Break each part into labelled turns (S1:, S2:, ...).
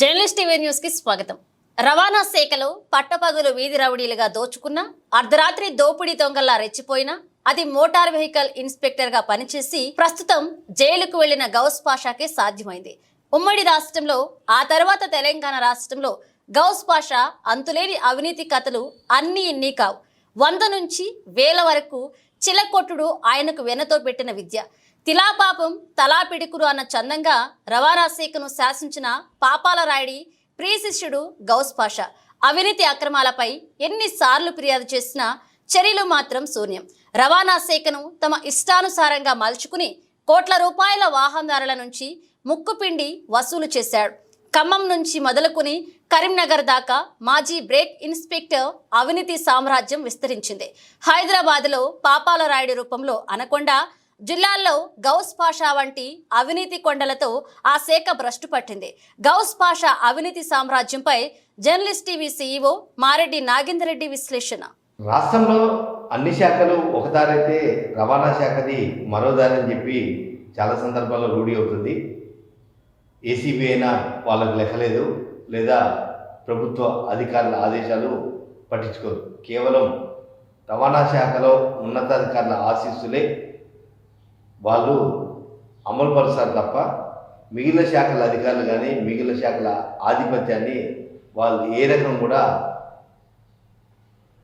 S1: Journalist TV news కి స్వాగతం. రవాణా శాఖలో పట్టపగలు వీధి రౌడీలుగా దోచుకున్న, అర్ధరాత్రి దోపిడీ దొంగల్లా రెచ్చిపోయిన, అది మోటార్ వెహికల్ ఇన్స్పెక్టర్ గా పనిచేసి ప్రస్తుతం జైలుకు వెళ్లిన గౌస్ పాషాకే సాధ్యమైంది. ఉమ్మడి రాష్ట్రంలో, ఆ తర్వాత తెలంగాణ రాష్ట్రంలో గౌస్ పాషా అంతులేని అవినీతి కథలు అన్నీ ఇన్ని కావు. 100 నుంచి 1000 వరకు చిలకొట్టుడు ఆయనకు వెనతో పెట్టిన విద్య. తిలాపాపం తలా పిడుకురు అన్న చందంగా రవాణా శాఖను శాసించిన పాపాల రాయుడి ప్రియశిష్యుడు గౌస్ పాషా అవినీతి అక్రమాలపై ఎన్నిసార్లు ఫిర్యాదు చేసినా చర్యలు మాత్రం శూన్యం. రవాణా శాఖను తమ ఇష్టానుసారంగా మలుచుకుని కోట్ల రూపాయల వాహనదారుల నుంచి ముక్కుపిండి వసూలు చేశాడు. ఖమ్మం నుంచి మొదలుకుని కరీంనగర్ దాకా మాజీ బ్రేక్ ఇన్స్పెక్టర్ అవినీతి సామ్రాజ్యం విస్తరించింది. హైదరాబాద్లో పాపాల రాయుడి రూపంలో అనకొండ, జిల్లాల్లో గౌస్ పాషా వంటి అవినీతి కొండలతో ఆ శాఖ భ్రష్టు పట్టింది. గౌస్ పాషా అవినీతి సామ్రాజ్యంపై journalist TV CEO Mareddy Nagender Reddy విశ్లేషణ.
S2: రాష్ట్రంలో అన్ని శాఖలు ఒకదారైతే రవాణా శాఖది మరో దారి అని చెప్పి చాలా సందర్భాల్లో రూఢి అవుతుంది. ఏసీబీ అయినా వాళ్ళకు లెక్కలేదు, లేదా ప్రభుత్వ అధికారుల ఆదేశాలు పట్టించుకోరు. కేవలం రవాణా శాఖలో ఉన్నతాధికారుల ఆశీస్సులే వాళ్ళు అమలుపరుస్తారు తప్ప మిగిలిన శాఖల అధికారులు కానీ మిగిలిన శాఖల ఆధిపత్యాన్ని వాళ్ళు ఏ రకం కూడా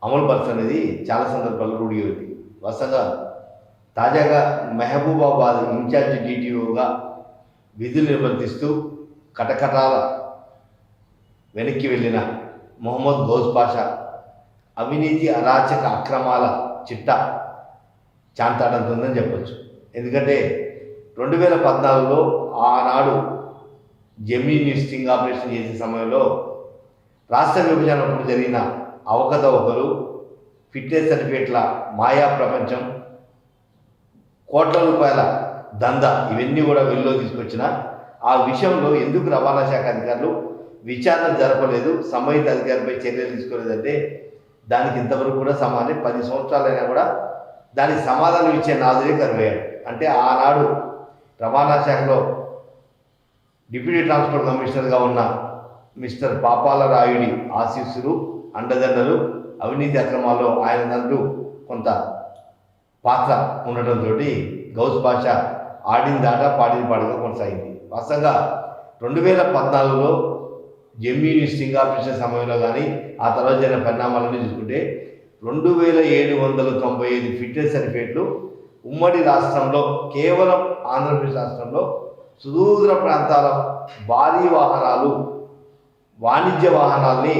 S2: అమలుపరచనేది చాలా సందర్భాల్లో రూఢి అవుతుంది. వరుసగా తాజాగా మహబూబాబాద్ ఇన్ఛార్జి డిటిఓగా విధులు నిర్వర్తిస్తూ కటకటాల వెనక్కి వెళ్ళిన మొహమ్మద్ గౌస్ పాషా అవినీతి అరాచక అక్రమాల చిట్టా చాంతాడంతుందని చెప్పచ్చు. ఎందుకంటే 2014లో ఆనాడు జెమినీ స్టింగ్ ఆపరేషన్ చేసే సమయంలో రాష్ట్ర విభజనప్పుడు జరిగిన అవకతవకలు, ఫిట్నెస్ సర్టిఫికేట్ల మాయా ప్రపంచం, కోట్ల రూపాయల దందా ఇవన్నీ కూడా వెలుగులో తీసుకొచ్చిన ఆ విషయంలో ఎందుకు రవాణా శాఖ అధికారులు విచారణ జరపలేదు, సంబంధిత అధికారిపై చర్యలు తీసుకోలేదంటే దానికి ఇంతవరకు కూడా సమాధానం 10 సంవత్సరాలైనా కూడా దానికి సమాధానం ఇచ్చే నాదులే కరువయ్యాడు. అంటే ఆనాడు రవాణా శాఖలో డిప్యూటీ ట్రాన్స్పోర్ట్ కమిషనర్గా ఉన్న మిస్టర్ పాపాల రాయుడి ఆశీస్సులు, అండదండలు, అవినీతి అక్రమాల్లో ఆయన దండ్రు కొంత పాత్ర ఉండటంతో గౌస్ పాషా ఆడింది ఆట పాడింది పాడుగా కొనసాగింది. వాస్తవంగా 2014లో జెమినీ స్టింగ్ ఆపరేషన్ సమయంలో కానీ ఆ తర్వాత జరిగిన పరిణామాలను చూసుకుంటే 2795 ఫిట్నెస్ సర్టిఫికేట్లు ఉమ్మడి రాష్ట్రంలో, కేవలం ఆంధ్రప్రదేశ్ రాష్ట్రంలో సుదూర ప్రాంతాల భారీ వాహనాలు, వాణిజ్య వాహనాల్ని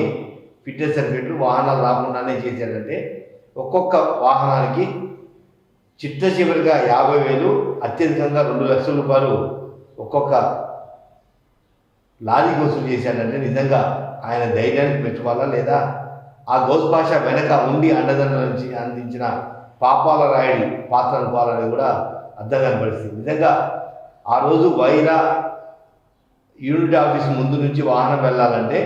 S2: ఫిట్నెస్ సర్టిఫికేట్లు వాహనాలు రాకుండానే చేశారంటే ఒక్కొక్క వాహనానికి చిట్ట చివరిగా 50,000, అత్యధికంగా 2 లక్షల రూపాయలు ఒక్కొక్క లారీకి వసూలు చేశాడంటే నిజంగా ఆయన ధైర్యానికి మెచ్చుకోవాలా, లేదా ఆ గౌస్ పాషా వెనక ఉండి అండదండల నుంచి అందించిన పాపాల రాయుడి పాత్ర అనుకోవాలనేది కూడా అర్థం కాని పరిస్థితి. నిజంగా ఆ రోజు వైరా యూనిట్ ఆఫీస్ ముందు నుంచి వాహనం వెళ్ళాలంటే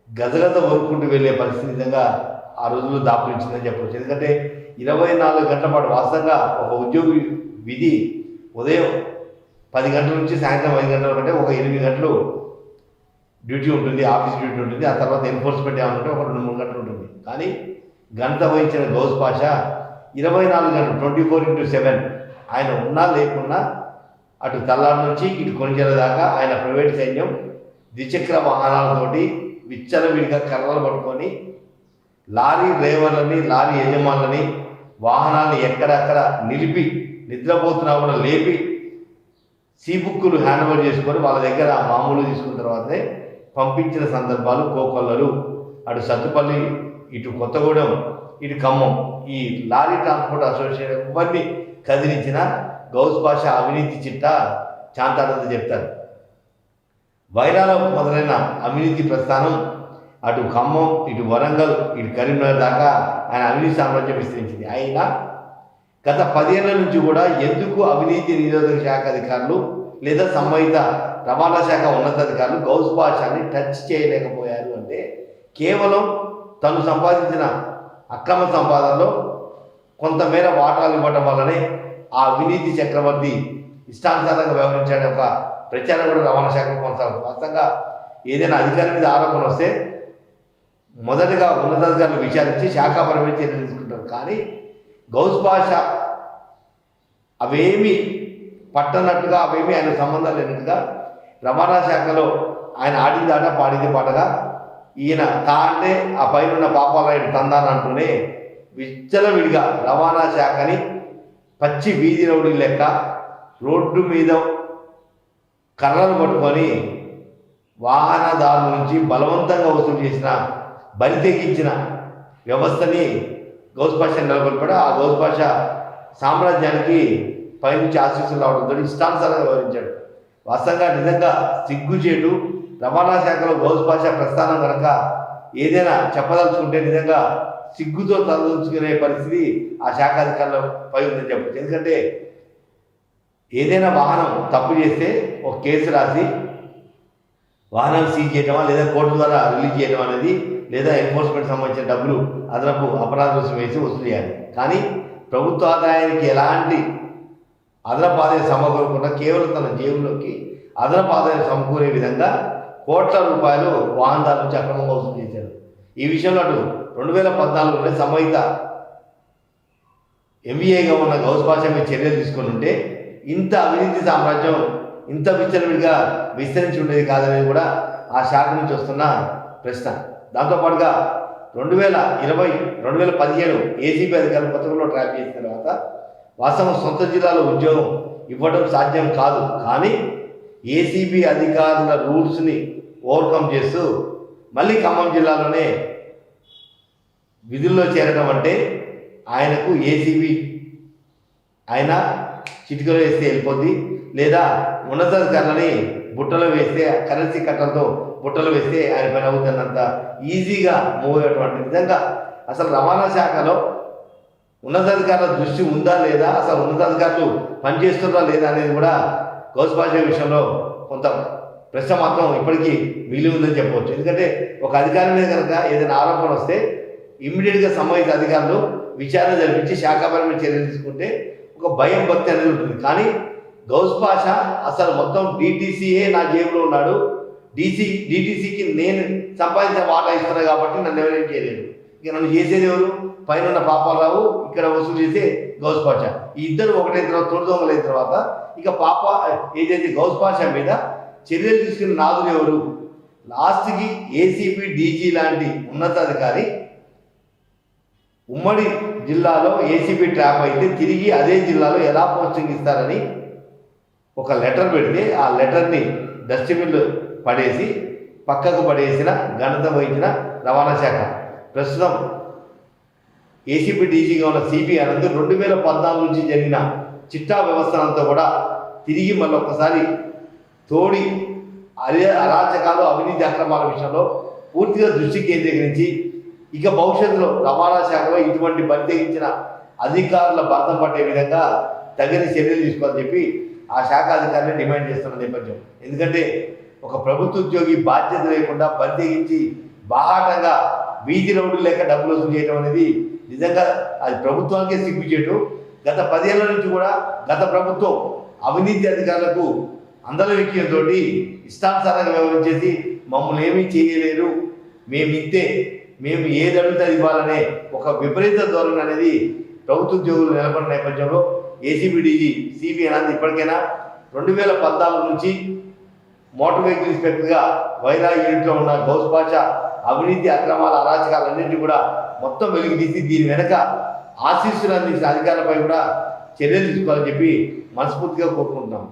S2: గజగజ వరుకుంటూ వెళ్ళే పరిస్థితి నిజంగా ఆ రోజుల్లో దాపురించిందని చెప్పవచ్చు. ఎందుకంటే 24 గంటల పాటు వాస్తవంగా ఒక ఉద్యోగి విధి ఉదయం 10 గంటల నుంచి సాయంత్రం 5 గంటల కంటే ఒక 8 గంటలు డ్యూటీ ఉంటుంది, ఆఫీస్ డ్యూటీ ఉంటుంది. ఆ తర్వాత ఎన్ఫోర్స్మెంట్ ఏమైనా ఉంటే ఒక 2-3 గంటలు ఉంటుంది. కానీ గంట వహించిన గౌస్ పాషా 24 గంటలు 24/7 ఆయన ఉన్నా లేకున్నా అటు తల్లాడు నుంచి ఇటు కొనిచెల దాకా ఆయన ప్రైవేట్ సైన్యం ద్విచక్ర వాహనాలతోటి విచ్చలవిడిగా కర్రలు పట్టుకొని లారీ డ్రైవర్లని, లారీ యజమానులని, వాహనాన్ని ఎక్కడక్కడ నిలిపి నిద్రపోతున్నా కూడా లేపి సీబుక్కులు హ్యాండ్ ఓవర్ చేసుకొని వాళ్ళ దగ్గర మామూలు తీసుకున్న తర్వాతే పంపించిన సందర్భాలు కోకొల్లలు. అటు సత్తుపల్లి, ఇటు కొత్తగూడెం, ఇటు ఖమ్మం, ఈ లారీ ట్రాన్స్పోర్ట్ అసోసియేషన్ ఇవన్నీ కదిలించిన గౌస్ పాషా అవినీతి చిట్టా చాంతాడంతో చెప్తారు. వైరాలో మొదలైన అవినీతి ప్రస్థానం అటు ఖమ్మం, ఇటు వరంగల్, ఇటు కరీంనగర్ దాకా ఆయన అవినీతి సామ్రాజ్యం విస్తరించింది. అయినా గత 10 ఏళ్ల నుంచి కూడా ఎందుకు అవినీతి నిరోధక శాఖ అధికారులు లేదా సంబంధిత రవాణా శాఖ ఉన్నతాధికారులు గౌస్ పాషాని టచ్ చేయలేకపోయారు అంటే కేవలం తను సంపాదించిన అక్రమ సంపాదనలో కొంతమేర వాటాలు ఇవ్వడం వల్లనే ఆ అవినీతి చక్రవర్తి ఇష్టానుసారంగా వ్యవహరించడం ఒక ప్రచారం కూడా రవాణా శాఖ కొనసాగుతుంది. వాస్తవంగా ఏదైనా అధికారి మీద ఆరోపణ వస్తే మొదటగా ఉన్నతాధికారులు విచారించి శాఖాపరమైన చర్యలు తీసుకుంటారు. కానీ గౌస్ బాషా అవేమీ పట్టనట్టుగా, అవేమీ ఆయన సంబంధం లేనట్టుగా రవాణా శాఖలో ఆయన ఆడింది ఆట పాడింది పాటగా ఈయన తా అంటే ఆ పైన ఉన్న పాపాలరాయుడు తందాన అంటూనే విచ్చలవిడిగా రవాణా శాఖని పచ్చి వీధి రౌడీ లెక్క రోడ్డు మీద కర్రలు పట్టుకొని వాహనదారుల నుంచి బలవంతంగా వసూలు చేసిన, బరి తెగించిన వ్యవస్థని గౌస్ బాషా నెలకొల్పాడు. ఆ గౌస్ బాషా సామ్రాజ్యానికి పైనుంచి ఆశీస్సులు రావడంతో ఇష్టానుసారంగా వివరించాడు. వాస్తవంగా నిజంగా సిగ్గుచేటు రవాణా శాఖలో గౌస్ బాషా ప్రస్థానం కనుక ఏదైనా చెప్పదలుచుకుంటే నిజంగా సిగ్గుతో తలదూచుకునే పరిస్థితి ఆ శాఖ అధికారులపై ఉందని చెప్పచ్చు. ఎందుకంటే ఏదైనా వాహనం తప్పు చేస్తే ఒక కేసు రాసి వాహనం సీజ్ చేయడమా లేదా కోర్టు ద్వారా రిలీజ్ చేయడం అనేది, లేదా ఎన్ఫోర్స్మెంట్ సంబంధించిన డబ్బులు అదనపు అపరాధ రుసుము వేసి వసూలు చేయాలి. కానీ ప్రభుత్వ ఆదాయానికి ఎలాంటి అదనపు ఆదాయం సమకూరకుండా కేవలం తన జేబులోకి అదనపు ఆదాయం సమకూరే విధంగా కోట్ల రూపాయలు వాహనదారుల నుంచి అక్రమంగా వసూలు చేశారు. ఈ విషయంలో అటు 2014లోనే సంబంధిత ఎంబీఏగా ఉన్న గౌస్ బాషా మీద చర్యలు తీసుకొని ఉంటే ఇంత అవినీతి సామ్రాజ్యం ఇంత విచ్చలవిడిగా విస్తరించి ఉండేది కాదనేది కూడా ఆ శాఖ నుంచి వస్తున్న ప్రశ్న. దాంతోపాటుగా 2015 ఏసీబీ అధికారులు కొత్తగూడలో ట్రాప్ చేసిన తర్వాత వాస్తవం సొంత జిల్లాలో ఉద్యోగం ఇవ్వడం సాధ్యం కాదు. కానీ ఏసీబీ అధికారుల రూల్స్ని ఓవర్కమ్ చేస్తూ మళ్ళీ ఖమ్మం జిల్లాలోనే విధుల్లో చేరడం అంటే ఆయనకు ఏసీబీ ఆయన చిటికలో వేస్తే వెళ్ళిపోద్ది, లేదా ఉన్నతాధికారులని బుట్టలో వేస్తే కరెన్సీ కట్టలతో బుట్టలో వేస్తే ఆయన పని అవుతున్నంత ఈజీగా మూవ్ అయ్యేటువంటి నిజంగా అసలు రవాణా శాఖలో ఉన్నతాధికారుల దృష్టి ఉందా లేదా, అసలు ఉన్నతాధికారులు పనిచేస్తున్నారా లేదా అనేది కూడా గౌస్ బాషా విషయంలో కొంత ప్రశ్న మాత్రం ఇప్పటికీ మిగిలి ఉందని చెప్పవచ్చు. ఎందుకంటే ఒక అధికారి మీద కనుక ఏదైనా ఆరోపణ వస్తే ఇమ్మీడియట్గా సంబంధిత అధికారులు విచారణ జరిపించి శాఖాపరమైన చర్యలు తీసుకుంటే ఒక భయం భక్తి అనేది ఉంటుంది. కానీ గౌస్ బాషా అసలు మొత్తం డీటీసీఏ నా జేబులో ఉన్నాడు, డీటీసీకి నేను సంపాదించిన వాటా ఇస్తున్నా కాబట్టి నన్ను ఎవరేం చేయలేదు, ఇక నన్ను చేసేది ఎవరు, పైన ఉన్న పాపాలరావు, ఇక్కడ వసూలు చేసే గౌస్ బాషా, ఈ ఇద్దరు ఒకటైన తర్వాత తొలిదొంగలైన తర్వాత ఇక ఏదైతే గౌస్ బాషా మీద చర్యలు తీసుకున్న నాదులు ఎవరు? లాస్ట్కి ఏసీపీ డీజీ లాంటి ఉన్నతాధికారి ఉమ్మడి జిల్లాలో ఏసీబీ ట్రాప్ అయితే తిరిగి అదే జిల్లాలో ఎలా పోస్టింగ్ ఇస్తారని ఒక లెటర్ పెడితే ఆ లెటర్ని డస్ట్బిన్లో పడేసి పక్కకు పడేసిన ఘనత వహించిన రవాణా శాఖ. ప్రస్తుతం ఏసీబీ డీజీగా ఉన్న సిపి అనంత్ 2014 నుంచి జరిగిన చిట్టా వ్యవస్థలంతా కూడా తిరిగి మళ్ళీ ఒక్కసారి తోడి అరాచకాలు అవినీతి అక్రమాల విషయంలో పూర్తిగా దృష్టి కేంద్రీకరించి ఇక భవిష్యత్తులో రవాణా శాఖలో ఇటువంటి బరితెగించిన అధికారుల భర్తం పట్టే విధంగా తగిన చర్యలు తీసుకోవాలని చెప్పి ఆ శాఖ అధికారులు డిమాండ్ చేస్తున్న నేపథ్యం. ఎందుకంటే ఒక ప్రభుత్వ ఉద్యోగి బాధ్యత లేకుండా బరితెగించి బాహాటంగా వీధి రౌడీ లేక డబ్బులు వసూలు చేయడం అనేది నిజంగా అది ప్రభుత్వానికే సిగ్గు చేయడం. గత 10 ఏళ్ల నుంచి కూడా గత ప్రభుత్వం అవినీతి అధికారులకు అందరి విక్యంతో ఇష్టానుసారంగా వ్యవహరించేసి మమ్మల్ని ఏమీ చేయలేరు, మేమింతే, మేము ఏది అడిగితే అది ఇవ్వాలనే ఒక విపరీత ధోరణి అనేది ప్రభుత్వ ఉద్యోగులు నెలకొన్న నేపథ్యంలో ఏసీబీ డీజీ సిబి అనంత్ ఇప్పటికైనా 2014 నుంచి మోటార్ వెహికల్ ఇన్స్పెక్టర్గా వైరా యూనిట్లో ఉన్న గౌస్ బాషా అవినీతి అక్రమాల అరాచకాలన్నింటినీ కూడా మొత్తం వెలికి తీసి దీని వెనక ఆశీస్సులు అందించిన అధికారులపై కూడా చర్యలు తీసుకోవాలని చెప్పి మనస్ఫూర్తిగా కోరుకుంటున్నాం.